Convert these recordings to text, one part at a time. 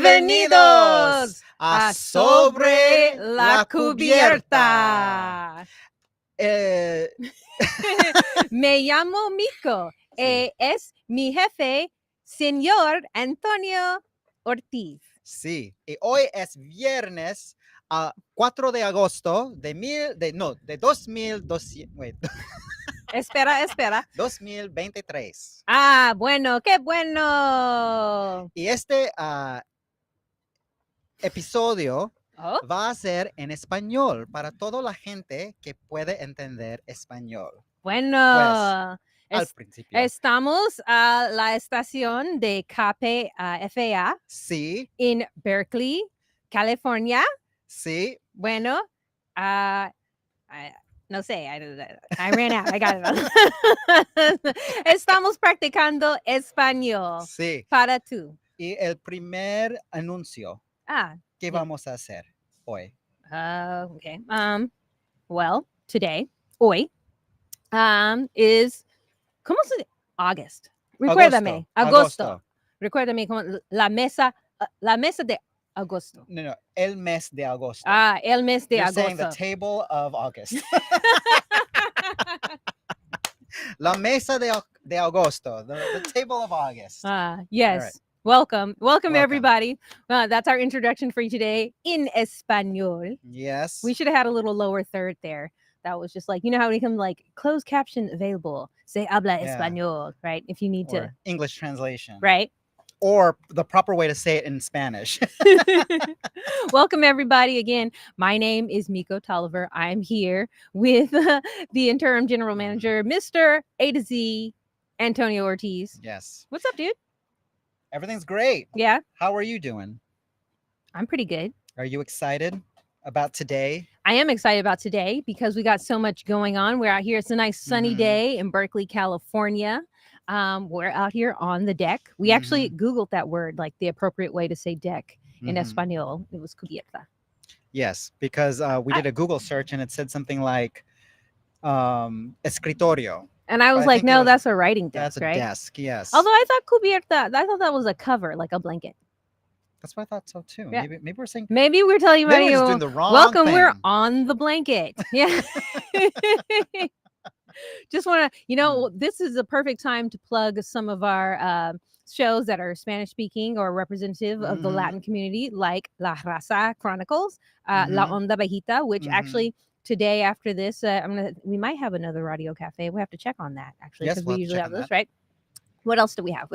Bienvenidos a Sobre la Cubierta. Me llamo Mico. Es mi jefe, señor Antonio Ortiz. Sí, y hoy es viernes 4 de agosto de 2200, wait, Espera. 2023. Ah, bueno, qué bueno. Y este episodio va a ser en español para toda la gente que puede entender español. Bueno, Al principio. estamos a la estación de KPFA Sí, en Berkeley, California. sí. Bueno, no sé, I ran out, I got it. Estamos practicando español Sí. para tú. Y el primer anuncio que vamos a hacer hoy. Okay. Well, today, hoy, is, ¿cómo se dice? August. Recuérdame, agosto. Recuérdame como la mesa de agosto. No, el mes de agosto. El mes de You're agosto. saying the table of August. La mesa de agosto, the table of August. Yes. Right. Welcome everybody. That's our introduction for you today in español. Yes. We should have had a little lower third there. That was just like, you know how we come like closed caption available. Say habla español, right? If you need or to. English translation. Right. Or the proper way to say it in Spanish. Welcome everybody again. My name is Mico Tolliver. I'm here with the interim general manager, Mr. A to Z, Antonio Ortiz. Yes. What's up, dude? Everything's great. Yeah. How are you doing? I'm pretty good. Are you excited about today? I am excited about today because we got so much going on. We're out here. It's a nice sunny day in Berkeley, California. We're out here on the deck. We actually Googled that word, like the appropriate way to say deck in Espanol. It was cubierta. Yes, because we did a Google search and it said something like escritorio. And I was like, no, that's a writing desk, that's a right? desk, yes. Although I thought cubierta, I thought that was a cover, like a blanket. That's what I thought so too. Yeah. Maybe we're saying. Maybe we're telling you, we're just doing the wrong welcome. thing. We're on the blanket. Yeah. Just want to, this is a perfect time to plug some of our shows that are Spanish speaking or representative of the Latin community, like La Raza Chronicles, La Onda Bajita, which actually today after this, we might have another radio cafe. We have to check on that actually, because we usually have those, right? What else do we have?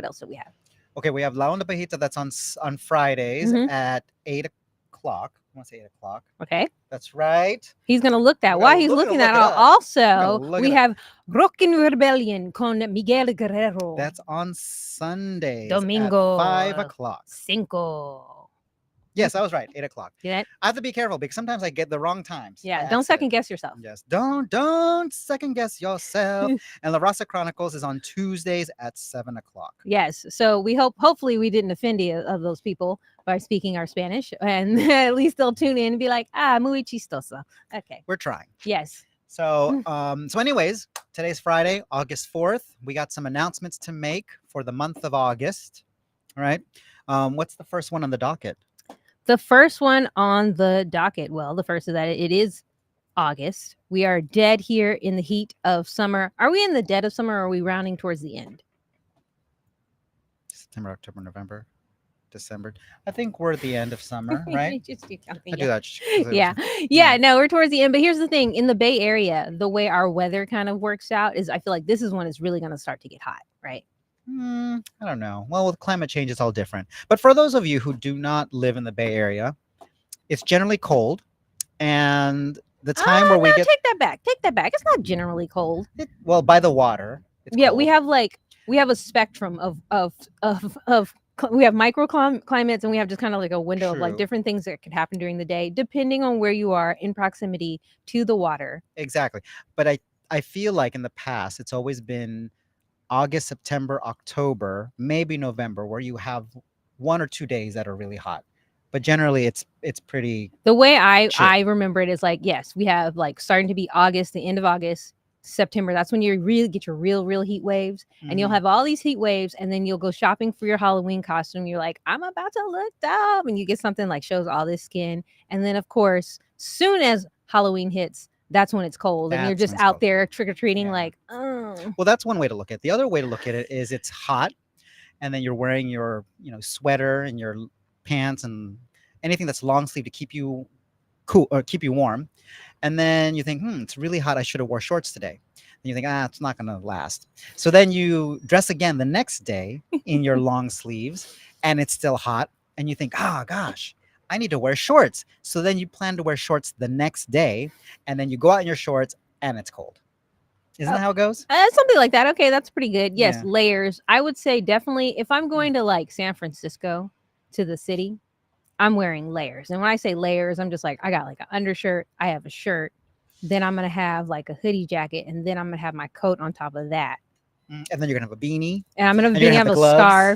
Okay, we have La Onda Bajita that's on Fridays at 8 o'clock. I want to say 8 o'clock. Okay. That's right. He's going to look that. While he's looking that up, also, we have Rockin' Rebellion con Miguel Guerrero. That's on Sundays Domingo. at 5 o'clock. Cinco. Yes, I was right. 8 o'clock. Yeah. I have to be careful because sometimes I get the wrong times. Yeah, don't second guess yourself. Yes, don't second guess yourself. And La Raza Chronicles is on Tuesdays at 7 o'clock. Yes, so we hopefully we didn't offend any of those people by speaking our Spanish, and at least they'll tune in and be like, muy chistoso. Okay. We're trying. Yes. So, anyways, today's Friday, August 4th. We got some announcements to make for the month of August. All right. What's the first one on the docket? The first one on the docket, well, the first is that it is August. We are dead here in the heat of summer. Are we in the dead of summer or are we rounding towards the end? September, October, November, December. I think we're at the end of summer, right? Just keep counting. I do that. Yeah, no, we're towards the end. But here's the thing. In the Bay Area, the way our weather kind of works out is I feel like this is when it's really going to start to get hot, right? I don't know. Well, with climate change, it's all different. But for those of you who do not live in the Bay Area, it's generally cold. And the time where we get... Take that back. It's not generally cold. Well, by the water. It's cold. We have a spectrum of we have microclimates and we have just kind of like a window of like different things that could happen during the day, depending on where you are in proximity to the water. Exactly. But I feel like in the past, it's always been August, September, October, maybe November, where you have 1 or 2 days that are really hot. But generally, it's pretty. The way I remember it is like, yes, we have like starting to be August, the end of August, September. That's when you really get your real heat waves, and you'll Mhm. have all these heat waves, and then you'll go shopping for your Halloween costume. You're like, I'm about to look dumb, and you get something like shows all this skin, and then of course, soon as Halloween hits, that's when it's cold, and you're That's just when it's out cold. there trick or treating, Yeah. like, oh, Well, that's one way to look at it. The other way to look at it is it's hot, and then you're wearing your, sweater and your pants and anything that's long sleeve to keep you cool or keep you warm. And then you think, it's really hot. I should have wore shorts today. And you think, it's not going to last. So then you dress again the next day in your long sleeves, and it's still hot. And you think, gosh, I need to wear shorts. So then you plan to wear shorts the next day, and then you go out in your shorts, and it's cold. Isn't oh, that how it goes? something like that. Okay, that's pretty good. Yes, Yeah. layers. I would say definitely if I'm going to like San Francisco to the city, I'm wearing layers. And when I say layers, I'm just like, I got like an undershirt, I have a shirt, then I'm going to have like a hoodie jacket, and then I'm going to have my coat on top of that. And then you're going to have a beanie, And I'm going to have and a you're beanie, going I to have have the a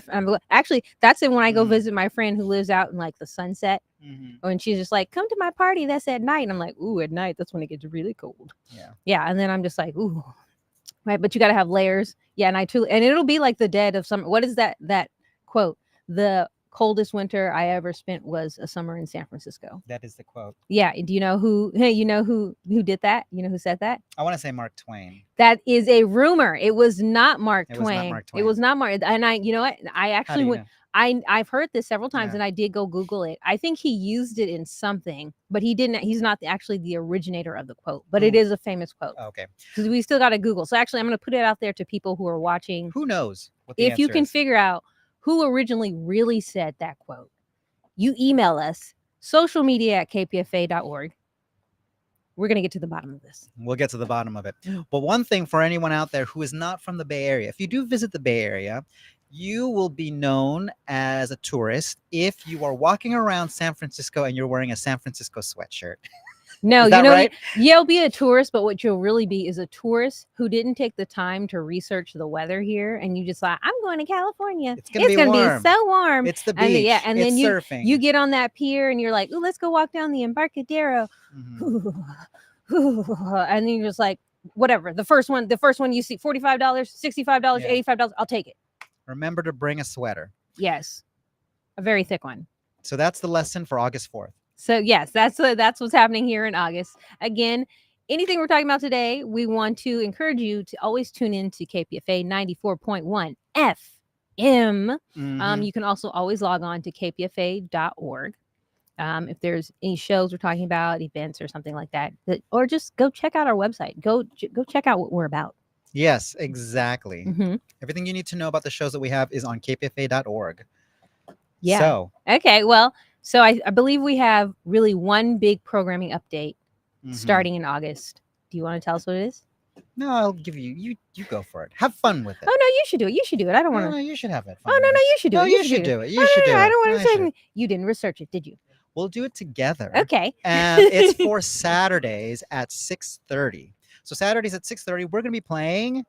gloves. scarf. Actually, that's it when I go Mm. visit my friend who lives out in like the Sunset. Mhm. And she's just like, come to my party. That's at night. And I'm like, ooh, at night, that's when it gets really cold. Yeah. Yeah. And then I'm just like, ooh, right. But you got to have layers. Yeah. And and it'll be like the dead of summer. What is that quote? The coldest winter I ever spent was a summer in San Francisco. That is the quote. Yeah. Do you know who, hey, you know who did that? You know who said that? I want to say Mark Twain. That is a rumor. It was not Mark It was not Twain. Mark It was Twain. not Mark. And you know what? I How do actually you went. know? I've heard this several times, Yeah. and I did go Google it. I think he used it in something, but he didn't. He's not actually the originator of the quote, but it Ooh. is a famous quote. Okay. Because we still got to Google. So actually, I'm going to put it out there to people who are watching. Who knows what the If you answer can is? figure out who originally really said that quote, you email us socialmedia@kpfa.org. We're going to get to the bottom of this. We'll get to the bottom of it. Mm. But one thing for anyone out there who is not from the Bay Area, if you do visit the Bay Area, you will be known as a tourist if you are walking around San Francisco and you're wearing a San Francisco sweatshirt. No, Is that right? you'll be a tourist, but what you'll really be is a tourist who didn't take the time to research the weather here, and you just like, I'm going to California. It's gonna be Gonna warm. be so warm. It's the And beach. and it's then surfing. you get on that pier, and you're like, oh, let's go walk down the Embarcadero. Mhm. And then you're just like, whatever. The first one you see, $45, $65, Yeah. $85. I'll take it. Remember to bring a sweater. Yes, a very thick one. So that's the lesson for August 4th. So yes, that's what's happening here in August. Again, anything we're talking about today, we want to encourage you to always tune in to KPFA 94.1 FM. Mhm. You can also always log on to kpfa.org. If there's any shows we're talking about, events or something like that, or just go check out our website. Go check out what we're about. Yes, exactly. Mm-hmm. Everything you need to know about the shows that we have is on kpfa.org. Yeah. So, Okay. Well, so I believe we have really one big programming update mhm. starting in August. Do you want to tell us what it is? No, I'll give you go for it. Have fun with it. Oh no, you should do it. You should do it. I don't want No, to. you should have it. Oh no, you should do No, it. you should do it. You No, should do no, it. I don't want No, to I say should. anything. You didn't research it, did you? We'll do it together. Okay. And it's for Saturdays at 6:30. So Saturdays at 6:30, we're going to be playing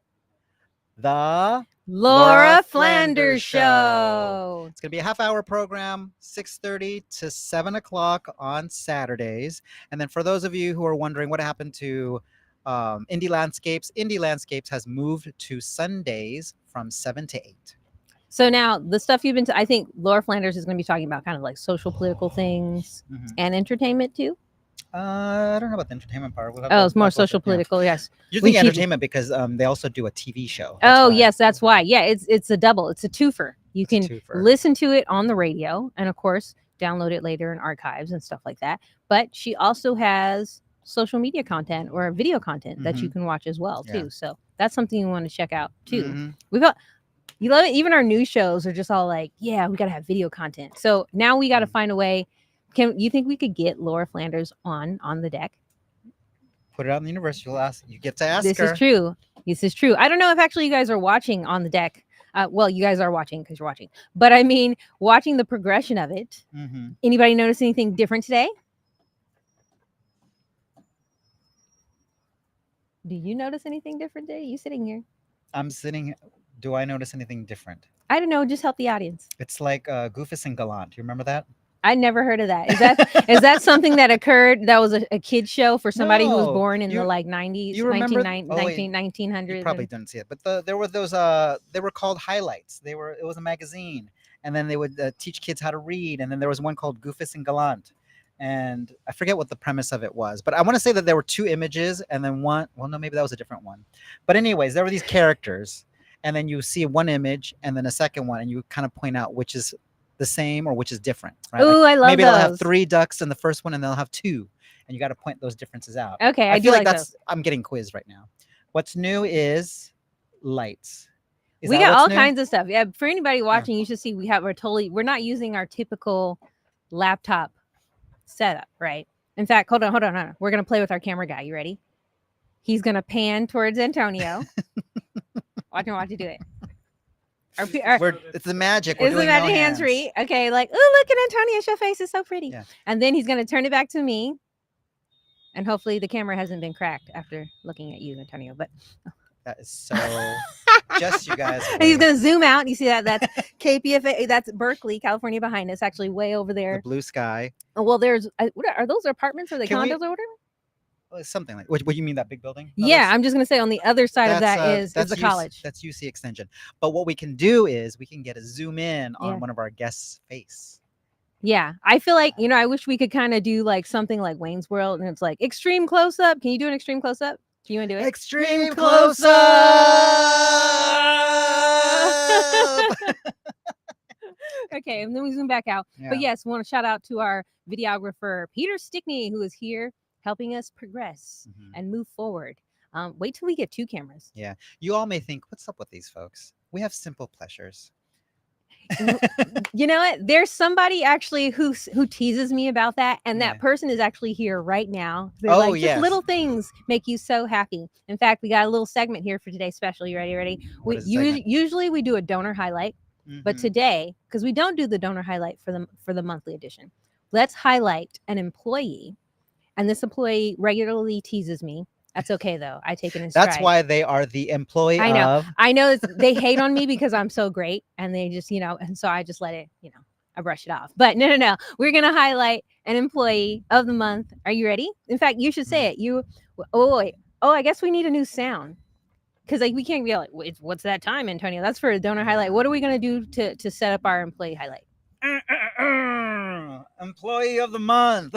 the Laura Flanders Show. It's going to be a half-hour program, 6:30 to 7 o'clock on Saturdays. And then for those of you who are wondering what happened to Indie Landscapes has moved to Sundays from 7 to 8. So now the stuff you've been I think Laura Flanders is going to be talking about kind of like social political things and entertainment too. I don't know about the entertainment part. Oh, it's more social political. Yes. You We think keep- entertainment because they also do a TV show. Oh, yes, that's why. Yeah, it's a double. It's a twofer. You It's a can twofer. listen to it on the radio and of course download it later in archives and stuff like that. But she also has social media content or video content that you can watch as well too. Yeah. So that's something you want to check out too. Mhm. We've got you love it. Even our news shows are just all like, yeah, we got to have video content. So now we got to find a way. Can you think we could get Laura Flanders on the deck? Put it out in the universe. You get to ask This her. is true. This is true. I don't know if actually you guys are watching on the deck. Well, you guys are watching because you're watching. But I mean, watching the progression of it. Mhm. Anybody notice anything different today? Do you notice anything different today? You sitting here? I'm sitting. Do I notice anything different? I don't know. Just help the audience. It's like Goofus and Gallant. You remember that? I never heard of that. Is that something that occurred? That was a kid show for somebody who was No, born in the you like 90s, you remember? Oh wait, 1900s. you probably didn't see it, but there were those. They were called highlights. It was a magazine, and then they would teach kids how to read. And then there was one called Goofus and Gallant, and I forget what the premise of it was, but I want to say that there were two images, and then one. Well, no, maybe that was a different one. But anyways, there were these characters, and then you see one image, and then a second one, and you kind of point out which is the same or which is different, right? Ooh, I love maybe they'll have those. 3 ducks in the first one, and they'll have 2, and you got to point those differences out. Okay, I do feel like like that's. I'm getting quizzed right now. What's new is lights. Is We that got what's all new? kinds of stuff. Yeah, for anybody watching, you should see we're not using our typical laptop setup, right? In fact, hold on. We're gonna play with our camera guy. You ready? He's gonna pan towards Antonio. Watch you do it. It's the magic. It's the magic hands free. Okay, like, oh, look at Antonio's your face is so pretty. Yeah. And then he's gonna turn it back to me. And hopefully the camera hasn't been cracked after looking at you, Antonio. But that is so just you guys. And he's gonna zoom out. You see that? That's KPFA. That's Berkeley, California, behind us. Actually, way over there. The blue sky. Oh, well, there's are those apartments or the condos or whatever? Something like. What you mean that big building? Yeah, I'm just gonna say on the other side of that is the college. That's UC Extension. But what we can do is we can get a zoom in on one of our guests' face. Yeah, I feel like, I wish we could kind of do like something like Wayne's World, and it's like extreme close up. Can you do an extreme close up? Do you want to do it? Extreme close up. Okay, and then we zoom back out. Yeah. But yes, we want to shout out to our videographer Peter Stickney, who is here helping us progress and move forward. Wait till we get 2 cameras. Yeah, you all may think, what's up with these folks? We have simple pleasures. You know what? There's somebody actually who teases me about that, and that person is actually here right now. They're just little things make you so happy. In fact, we got a little segment here for today's special. You ready? Usually we do a donor highlight, but today, because we don't do the donor highlight for the monthly edition, let's highlight an employee, and this employee regularly teases me. That's okay though. I take it in stride. That's why they are the employee. I know they hate on me because I'm so great, and they just, and so I just let it, I brush it off. But no. We're gonna highlight an employee of the month. Are you ready? In fact, you should say it. I guess we need a new sound. Because we can't be like, what's that time, Antonio? That's for a donor highlight. What are we gonna do to set up our employee highlight? Employee of the month.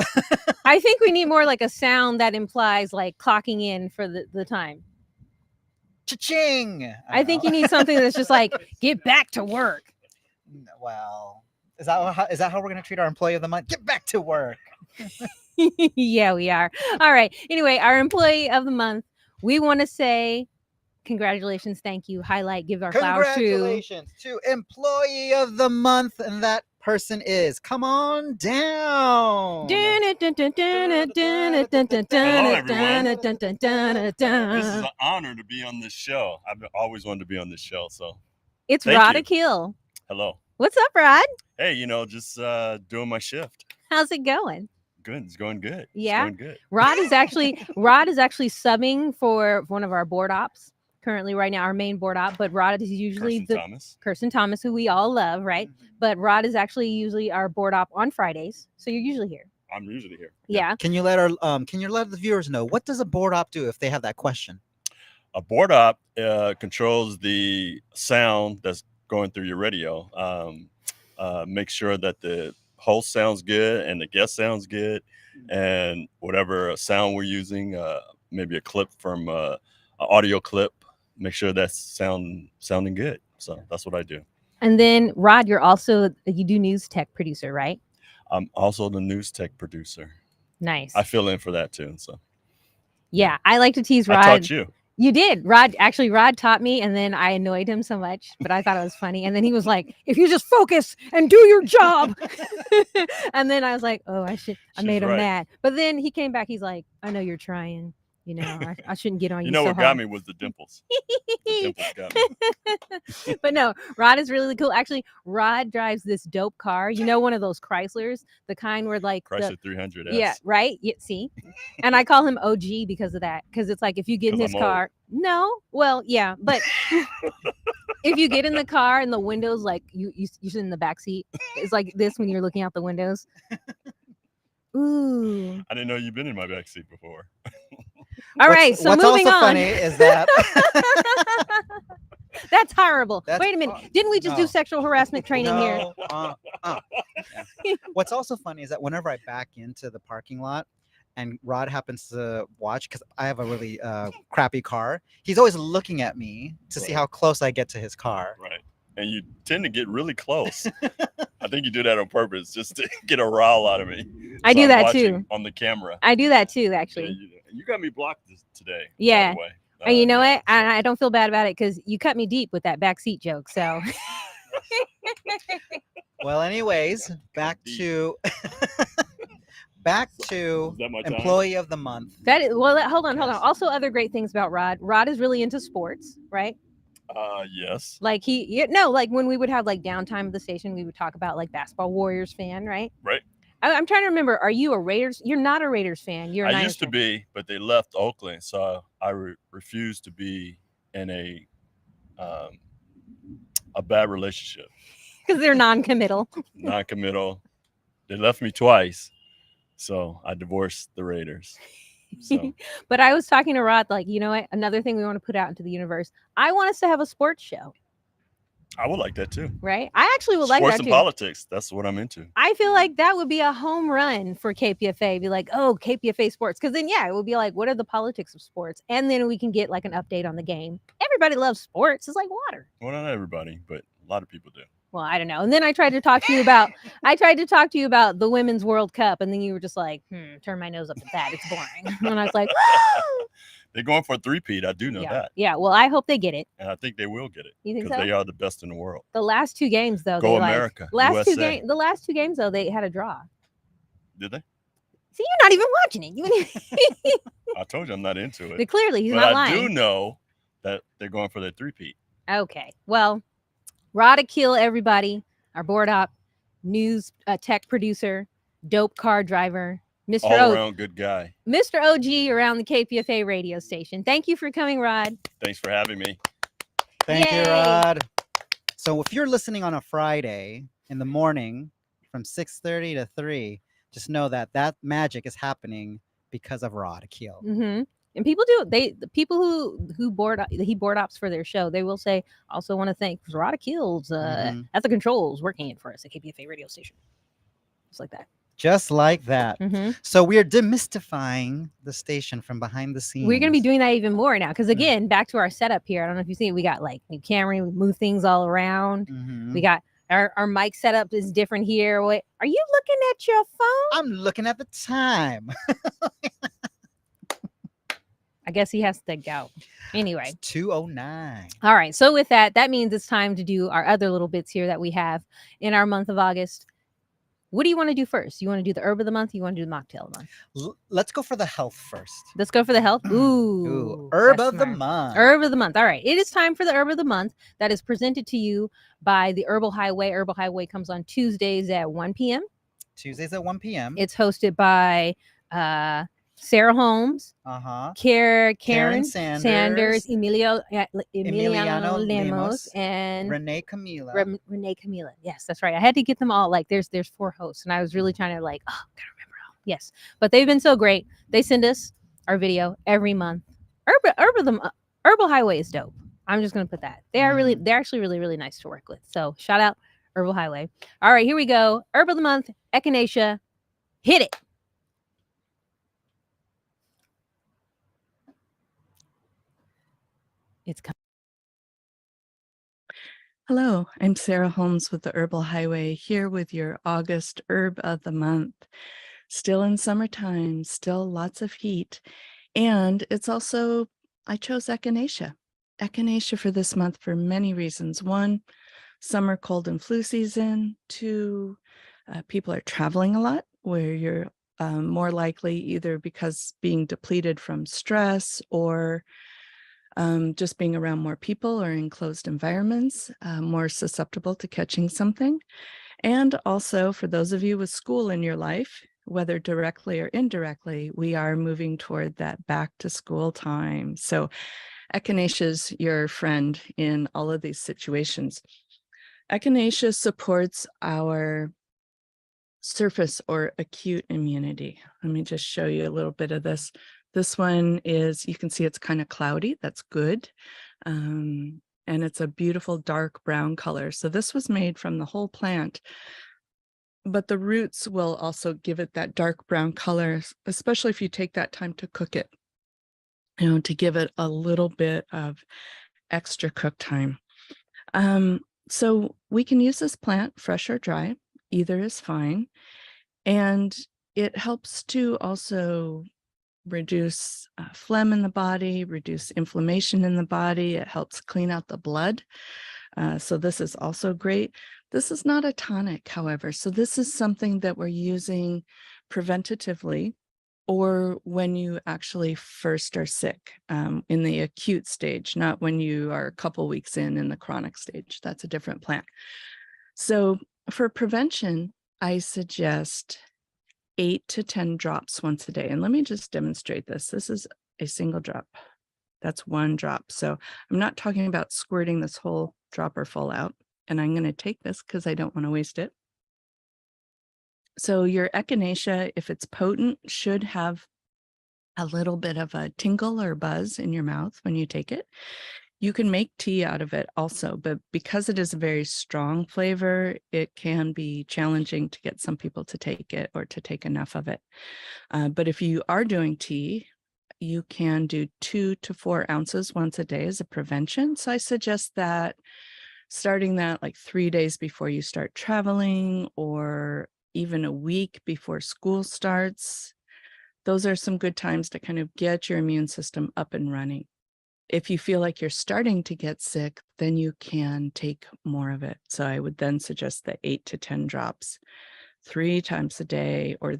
I think we need more like a sound that implies like clocking in for the time. Cha-ching! I think you need something that's just like, get back to work. Well, is that how we're going to treat our employee of the month? Get back to work. Yeah, we are. All right. Anyway, our employee of the month, we want to say congratulations, thank you, highlight, give our flowers to employee of the month, and that person is, come on down. Hello, everyone. This is an honor to be on this show. I've always wanted to be on this show, so it's Rod Akil. Hello. What's up, Rod? Hey, just doing my shift. How's it going? Good. It's going good. Yeah. It's going good. Rod is actually subbing for one of our board ops currently right now, our main board op, but Rod is usually Kirsten Thomas, who we all love, right? But Rod is actually usually our board op on Fridays, so you're usually here. I'm usually here. Yeah. Can you let the viewers know, what does a board op do if they have that question? A board op controls the sound that's going through your radio. Make sure that the host sounds good and the guest sounds good, and whatever sound we're using, maybe a clip from an audio clip, make sure that's sounding good. So that's what I do. And then Rod, you do news tech producer, right? I'm also the news tech producer. Nice. I fill in for that too. So yeah, I like to tease Rod. I taught you. You did. Rod taught me, and then I annoyed him so much, but I thought it was funny. And then he was like, if you just focus and do your job. And then I was like, oh, I made him mad. But then he came back. He's like, I know you're trying. I shouldn't get on you. What so got me was the dimples. The dimples got me. But no, Rod is really cool. Actually, Rod drives this dope car. One of those Chryslers, the kind where like Chrysler 300S. Yeah, right. See, and I call him OG because of that. Because it's like if you get in his car, No, well, yeah, but if you get in the car and the windows, like you sit in the back seat, it's like this when you're looking out the windows. Ooh. I didn't know you've been in my back seat before. All right, so what's moving also on. funny is that That's horrible. That's Wait a minute. Didn't we just do no. sexual harassment training here? Yeah. What's also funny is that whenever I back into the parking lot and Rod happens to watch, because I have a really crappy car, he's always looking at me to see Right. how close I get to his car. Right. And you tend to get really close. I think you do that on purpose just to get a rile out of me. I So do I'm that watching too. on the camera. I do that too, Yeah, actually. you got me blocked today. Yeah. By the way. And you know yeah, what? I don't feel bad about it because you cut me deep with that backseat joke. So Well, anyways, back to Is that my time? employee of the month. that is well. Hold on. Yes. Also, other great things about Rod. Rod is really into sports, right? Yes. Like like when we would have like downtime of the station, we would talk about like basketball Warriors fan, right? Right. I'm trying to remember. Are you a Raiders? You're not a Raiders fan. You're a I Niners used to fan. be, but they left Oakland, so I refused to be in a bad relationship. Because they're non-committal. Non-committal. They left me twice, so I divorced the Raiders. So But I was talking to Rod, like, you know what? Another thing we want to put out into the universe. I want us to have a sports show, I would like that too. right? I actually would like Sports that and too. politics. That's what I'm into. I feel like that would be a home run for KPFA. Be like, oh, KPFA sports. Because then, yeah, it would be like, what are the politics of sports? And then we can get like an update on the game. Everybody loves sports. It's like water. Well, not everybody, but a lot of people do. Well, I don't know. And then I tried to talk to you about the Women's World Cup. And then you were just like, turn my nose up at that. It's boring. And I was like, They're going for a three-peat. I do know yeah. that. Yeah. Well, I hope they get it. And I think they will get it. You think because so? they are the best in the world. The last two games, though, Go they America, the last USA. two games, though, they had a draw. Did they? See, you're not even watching it. I told you I'm not into it. But clearly, he's but not I lying. do know that they're going for their three-peat. Okay. Well, Rod Akil, everybody, our board op, news tech producer, dope car driver, Mr. All around good guy. Mr. OG around the KPFA radio station. Thank you for coming, Rod. Thanks for having me. Thank Yay. you, Rod. So if you're listening on a Friday in the morning from 6:30 to 3, just know that magic is happening because of Rod Akil. Mm-hmm. And people do. The people who board ops for their show, they will say, also want to thank Rod Akil's at the controls working it for us at KPFA radio station. Just like that. Just like that. Mm-hmm. So we're demystifying the station from behind the scenes. We're going to be doing that even more now. Because again, back to our setup here. I don't know if you see it. We got like new camera, we move things all around. Mm-hmm. We got our mic setup is different here. Wait, are you looking at your phone? I'm looking at the time. I guess he has to go. Anyway. It's 2:09. All right. So with that means it's time to do our other little bits here that we have in our month of August. What do you want to do first? You want to do the herb of the month? You want to do the mocktail of the month? Let's go for the health first. Let's go for the health. Ooh. Herb that's of the smart. month. Herb of the month. All right. It is time for the herb of the month that is presented to you by the Herbal Highway. Herbal Highway comes on Tuesdays at 1 p.m. Tuesdays at 1 p.m. It's hosted by Sarah Holmes, Karen Sanders, Emiliano Lemos, and Renee Camila. Renee Camila. Yes, that's right. I had to get them all. Like, there's 4 hosts, and I was really trying to gotta remember all. Yes, but they've been so great. They send us our video every month. Herbal Highway is dope. I'm just gonna put that. They're actually really, really nice to work with. So shout out Herbal Highway. All right, here we go. Herb of the month, Echinacea. Hit it. It's coming. Hello, I'm Sarah Holmes with the Herbal Highway, here with your August herb of the month. Still in summertime, still lots of heat. And it's also, I chose Echinacea. Echinacea for this month for many reasons. 1, summer cold and flu season. 2, people are traveling a lot, where you're more likely either because being depleted from stress or just being around more people or enclosed environments, more susceptible to catching something. And also for those of you with school in your life, whether directly or indirectly, we are moving toward that back to school time. So Echinacea is your friend in all of these situations. Echinacea supports our surface or acute immunity. Let me just show you a little bit of this. This one is, you can see it's kind of cloudy. That's good. And it's a beautiful dark brown color. So this was made from the whole plant, but the roots will also give it that dark brown color, especially if you take that time to cook it, to give it a little bit of extra cook time. So we can use this plant fresh or dry, either is fine. And it helps to also reduce phlegm in the body, reduce inflammation in the body. It helps clean out the blood. So this is also great. This is not a tonic, however. So this is something that we're using preventatively or when you actually first are sick, in the acute stage, not when you are a couple weeks in the chronic stage. That's a different plant. So for prevention, I suggest 8 to 10 drops once a day. And let me just demonstrate this. This is a single drop. That's one drop. So I'm not talking about squirting this whole dropper full out. And I'm going to take this because I don't want to waste it. So your echinacea, if it's potent, should have a little bit of a tingle or buzz in your mouth when you take it. You can make tea out of it also, but because it is a very strong flavor, it can be challenging to get some people to take it or to take enough of it. But if you are doing tea, you can do 2 to 4 ounces once a day as a prevention. So I suggest that starting that like 3 days before you start traveling or even a week before school starts. Those are some good times to kind of get your immune system up and running. If you feel like you're starting to get sick, then you can take more of it. So I would then suggest the 8 to 10 drops 3 times a day, or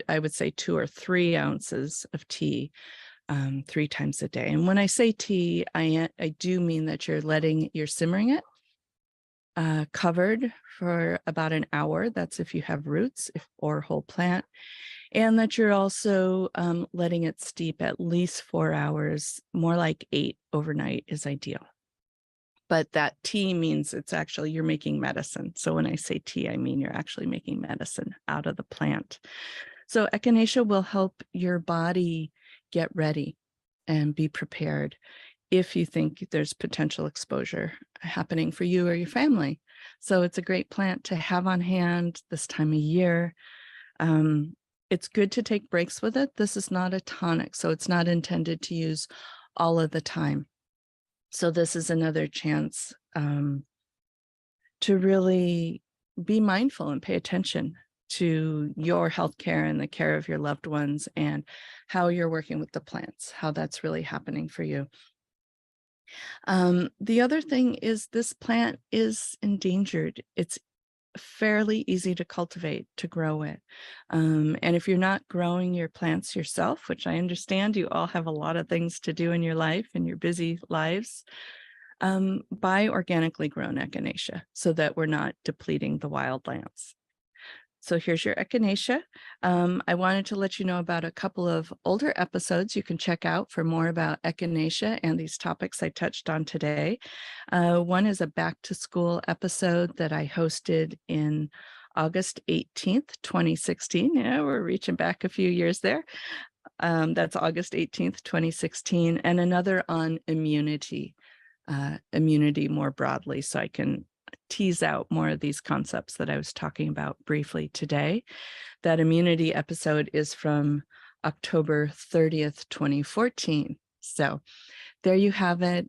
I would say 2 or 3 ounces of tea 3 times a day. And when I say tea, I do mean that you're simmering it covered for about an hour. That's if you have roots or whole plant. And that you're also letting it steep at least 4 hours, more like 8 overnight is ideal. But that tea means it's actually, you're making medicine. So when I say tea, I mean you're actually making medicine out of the plant. So echinacea will help your body get ready and be prepared if you think there's potential exposure happening for you or your family. So it's a great plant to have on hand this time of year. It's good to take breaks with it. This is not a tonic, so it's not intended to use all of the time. So this is another chance to really be mindful and pay attention to your healthcare and the care of your loved ones and how you're working with the plants, how that's really happening for you. The other thing is this plant is endangered. It's fairly easy to cultivate, to grow it. And if you're not growing your plants yourself, which I understand you all have a lot of things to do in your life, in your busy lives, buy organically grown echinacea so that we're not depleting the wildlands. So here's your echinacea. I wanted to let you know about a couple of older episodes you can check out for more about echinacea and these topics I touched on today. One is a back to school episode that I hosted in August 18th, 2016. Yeah, we're reaching back a few years there. That's August 18th, 2016, and another on immunity more broadly, so I can tease out more of these concepts that I was talking about briefly today. That immunity episode is from October 30th, 2014. So there you have it.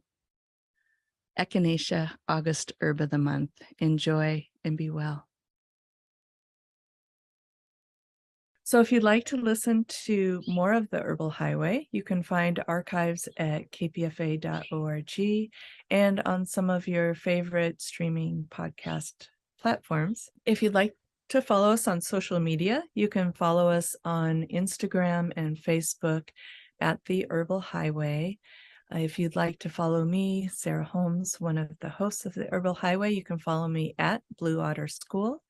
Echinacea, August Herb of the Month. Enjoy and be well. So if you'd like to listen to more of the Herbal Highway, you can find archives at kpfa.org and on some of your favorite streaming podcast platforms. If you'd like to follow us on social media, you can follow us on Instagram and Facebook at the Herbal Highway. If you'd like to follow me, Sarah Holmes, one of the hosts of the Herbal Highway, you can follow me at Blue Otter School.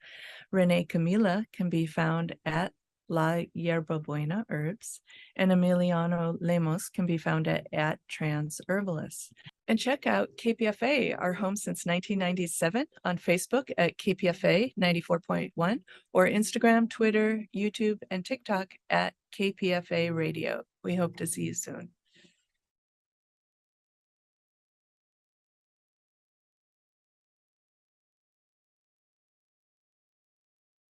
Renee Camila can be found at La Yerba Buena Herbs, and Emiliano Lemos can be found at Trans Herbalist. And check out KPFA, our home since 1997, on Facebook at KPFA 94.1, or Instagram, Twitter, YouTube, and TikTok at KPFA Radio. We hope to see you soon.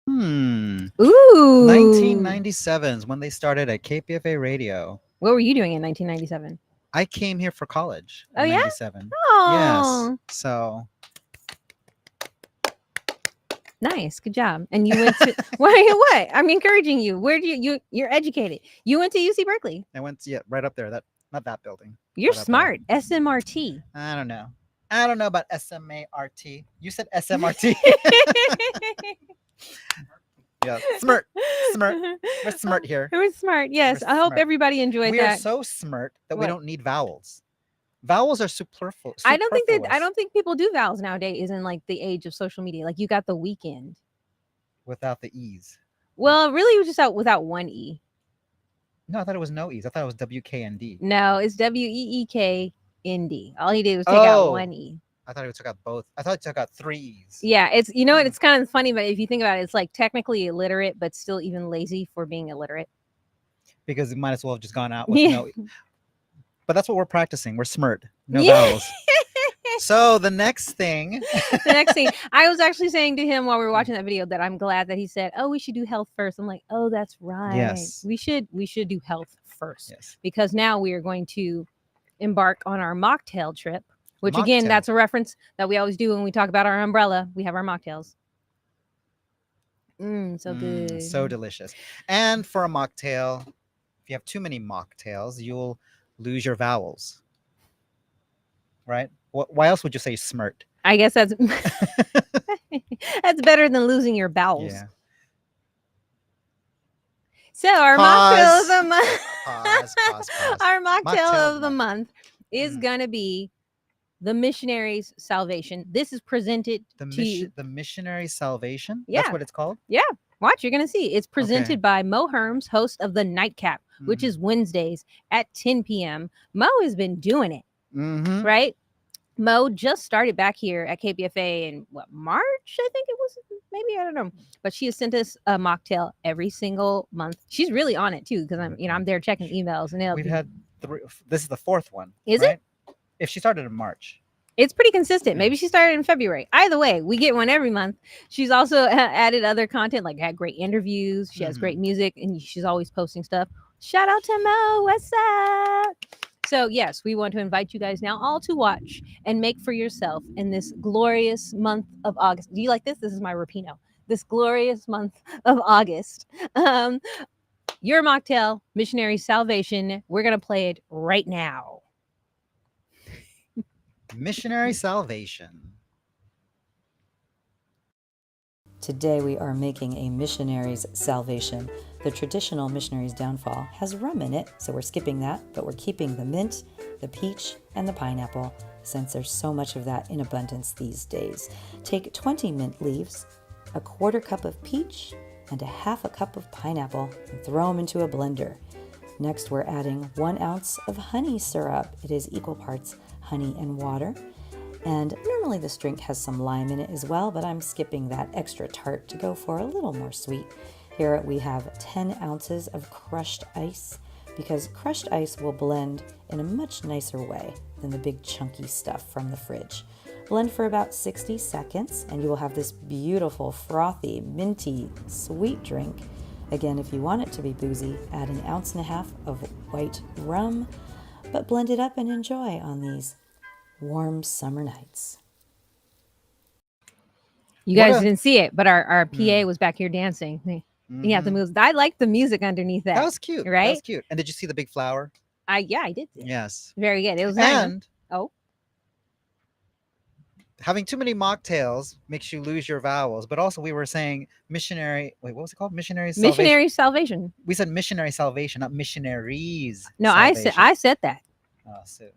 Ooh. 1997 is when they started at KPFA Radio. What were you doing in 1997? I came here for college Oh, in yeah? 97. Oh, Yes. So nice. Good job. And you went to what? I'm encouraging you. Where do you're educated. You went to UC Berkeley. I went right up there. Not that building. You're right up there. smart. SMRT. I don't know. I don't know about SMART. You said SMRT. Yeah. Smart. We're smart here. We're smart. Yes. I hope smart. everybody enjoyed We that. are so smart that we What? don't need vowels. Vowels are superfluous. I don't think people do vowels nowadays in like the age of social media. Like you got the weekend. Without the E's. Well, really, it was just out without one E. No, I thought it was no E's. I thought it was WKND. No, it's WEEKND. All he did was take out one E. I thought he took out both. I thought he took out 3 E's. Yeah, it's what, it's kind of funny, but if you think about it, it's like technically illiterate, but still even lazy for being illiterate. Because it might as well have just gone out with Yeah. no. But that's what we're practicing. We're smart. No Yeah. vowels. So the next thing. The next thing, I was actually saying to him while we were watching that video that I'm glad that he said, "Oh, we should do health first." I'm like, "Oh, that's right. Yes. We should do health first." Yes. Because now we are going to embark on our mocktail trip, which again, Mocktail. that's a reference that we always do when we talk about our umbrella. We have our mocktails. So good. So delicious. And for a mocktail, if you have too many mocktails, you'll lose your vowels. Right? Why else would you say smirt? I guess that's that's better than losing your bowels. Yeah. So our mocktail of the month, Pause. our mocktail Mocktail of the month is gonna be the Missionaries Salvation. This is presented to The Missionary Salvation? Yeah. That's what it's called? watch. You're gonna see it's presented by Mo Herms, host of the Nightcap, which is Wednesdays at 10 p.m. Mo has been doing it, Mm-hmm. right? Mo just started back here at KPFA in March, I think it was, maybe, I don't know. But she has sent us a mocktail every single month. She's really on it too, because I'm there checking emails, and We've had 3. This is the 4th one. Is it? If she started in March. It's pretty consistent. Maybe she started in February. Either way, we get one every month. She's also added other content, like had great interviews. She has great music, and she's always posting stuff. Shout out to Mo. What's up? So yes, we want to invite you guys now all to watch and make for yourself in this glorious month of August. Do you like this? This is my Rapino. This glorious month of August. Your mocktail, Missionary Salvation. We're going to play it right now. Missionary Salvation. Today we are making a Missionary's Salvation. The traditional Missionary's Downfall has rum in it, so we're skipping that, but we're keeping the mint, the peach, and the pineapple, since there's so much of that in abundance these days. Take 20 mint leaves, a 1/4 cup of peach, and a 1/2 cup of pineapple, and throw them into a blender. Next, we're adding 1 ounce of honey syrup. It is equal parts honey and water. And normally this drink has some lime in it as well, but I'm skipping that extra tart to go for a little more sweet. Here we have 10 ounces of crushed ice, because crushed ice will blend in a much nicer way than the big chunky stuff from the fridge. Blend for about 60 seconds and you will have this beautiful, frothy, minty, sweet drink. Again, if you want it to be boozy, add 1.5 ounces of white rum, but blend it up and enjoy on these warm summer nights. You guys didn't see it, but our PA was back here dancing. He had the moves. I like the music underneath that. That was cute. Right? That was cute. And did you see the big flower? I did. Yes. Very good. It was nice. And Oh. having too many mocktails makes you lose your vowels. But also we were saying missionary. Wait, what was it called? Missionary Salvation. Missionary Salvation. We said Missionary Salvation, not Missionaries. No, Salvation. I said that. Oh, so.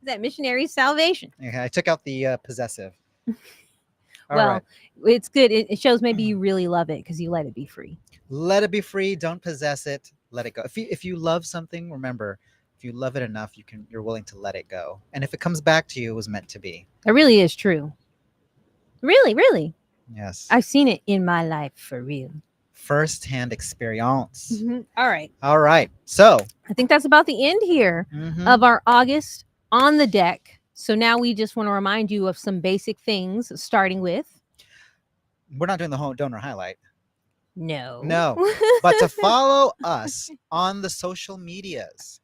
That Missionary Salvation. Okay, I took out the possessive. All Well, right. it's good. It shows maybe you really love it because you let it be free. Let it be free. Don't possess it. Let it go. If you love something, remember, if you love it enough, you're willing to let it go. And if it comes back to you, it was meant to be. It really is true. Really, really. Yes. I've seen it in my life for real. First-hand experience. All right. All right. So, I think that's about the end here of our August on the deck. So now we just want to remind you of some basic things, starting with we're not doing the whole donor highlight. no. But to follow us on the social medias,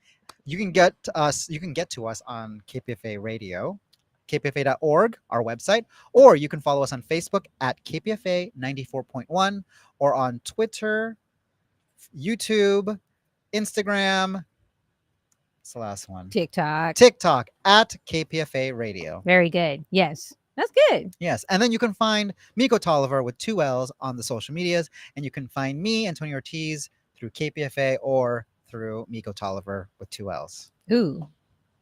you can get to us. You can get to us on KPFA Radio, kpfa.org, our website, or you can follow us on Facebook at KPFA 94.1, or on Twitter, YouTube, Instagram. What's the last one? TikTok at KPFA Radio. Very good. Yes, that's good. Yes, and then you can find Miko Tolliver with 2 L's on the social medias, and you can find me, Antonio Ortiz, through KPFA or through Miko Tolliver with 2 L's. Ooh.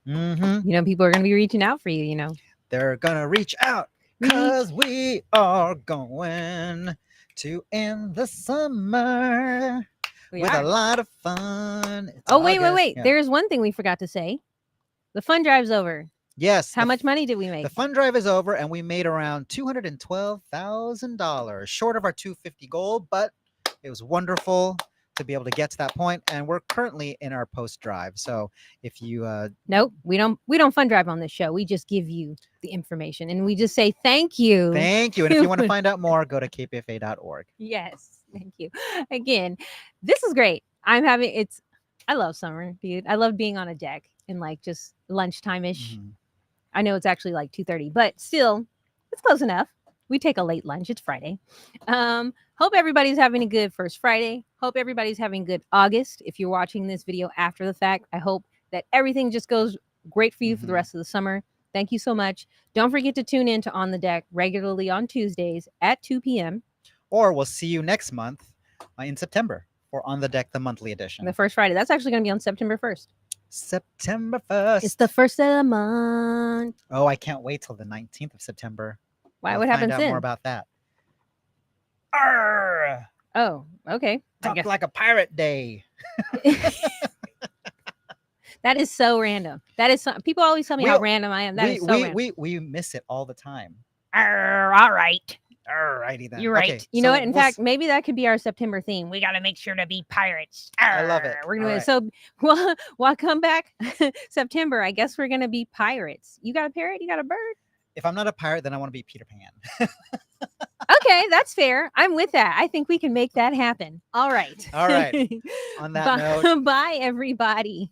Mm-hmm. You know, people are going to be reaching out for you, you know. They're gonna reach out because we are going to end the summer with a lot of fun. It's wait. August. Yeah. There's one thing we forgot to say. The fund drive's over. Yes. How much money did we make? The fund drive is over, and we made around $212,000, short of our $250 goal, but it was wonderful to be able to get to that point. And we're currently in our post drive. So if you nope, we don't fund drive on this show. We just give you the information, and we just say thank you. Thank you. And if you want to find out more, go to kpfa.org. Yes, thank you. Again, this is great. I love summer, dude. I love being on a deck and like just lunchtime-ish. Mm-hmm. I know it's actually like 2:30, but still, it's close enough. We take a late lunch. It's Friday. Hope everybody's having a good first Friday. Hope everybody's having a good August. If you're watching this video after the fact, I hope that everything just goes great for you for the rest of the summer. Thank you so much. Don't forget to tune in to On the Deck regularly on Tuesdays at 2 p.m. Or we'll see you next month in September for On the Deck, the monthly edition. The first Friday. That's actually going to be on September 1st. September 1st. It's the first of the month. Oh, I can't wait till the 19th of September. Why? We'll what happens find out then? more about that. Arr! Oh, okay. Talk like a pirate day. That is so random. That is people always tell me how random I am. That is so random. We miss it all the time. All right. Alrighty then. You're right. Okay, you know what? In fact, maybe that could be our September theme. We got to make sure to be pirates. I love it. We're gonna so while come back September. I guess we're gonna be pirates. You got a parrot? You got a bird? If I'm not a pirate, then I want to be Peter Pan. Okay, that's fair. I'm with that. I think we can make that happen. All right. All right. On that note, bye everybody.